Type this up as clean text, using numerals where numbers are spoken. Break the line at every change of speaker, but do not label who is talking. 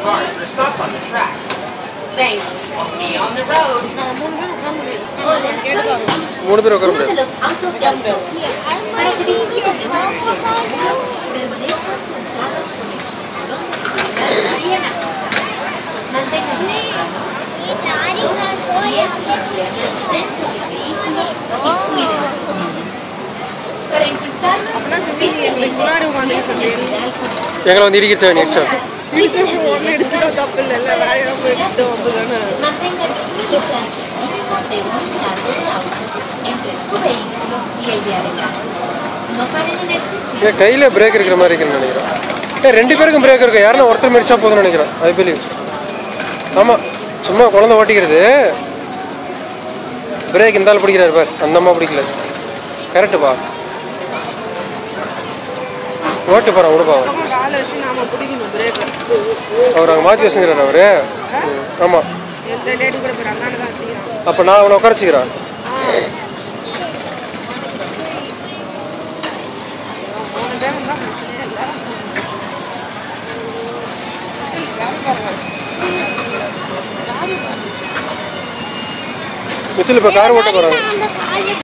cars are stopped on the track. Thanks. I'll see you on the road.
மூணு பேர் உட்கார முடியாது.
para que disfruten de una fiesta permanezcan sentados con el cinturón de seguridad bien ajustado. Mantengan sus manos, pies y las piernas dentro del vehículo y cuiden a sus niños. Para impulsarlos,
எங்களை வந்து இடிக்க நினைச்சா
mantengan una distancia de un largo de auto entre su vehículo y el de adelante. No paren en el sentido.
கையில் break இருக்கிற மாதிரி இருக்குன்னு நினைக்கிறேன். ரெண்டு பேருக்கும் பிரேக் இருக்கு. யாருன்னா ஒருத்தர் மரிச்சா போதும்னு நினைக்கிறேன். I believe. ஆமாம், சும்மா குழந்தை ஓட்டிக்கிறது. பிரேக் இந்த ஆள் பிடிக்கிறாரு பார், அந்த அம்மா பிடிக்கல. கரெக்டுப்பா, ஓட்டு போகிறான் விடுப்பா. அவர் அங்கே மாற்றி வச்சுக்கிறார் அவரு. ஆமாம், அப்போ நான் அவனை உட்காரச்சிக்கிறேன். மித்தில் இப்போ கார் ஓட்ட போகிறாங்க.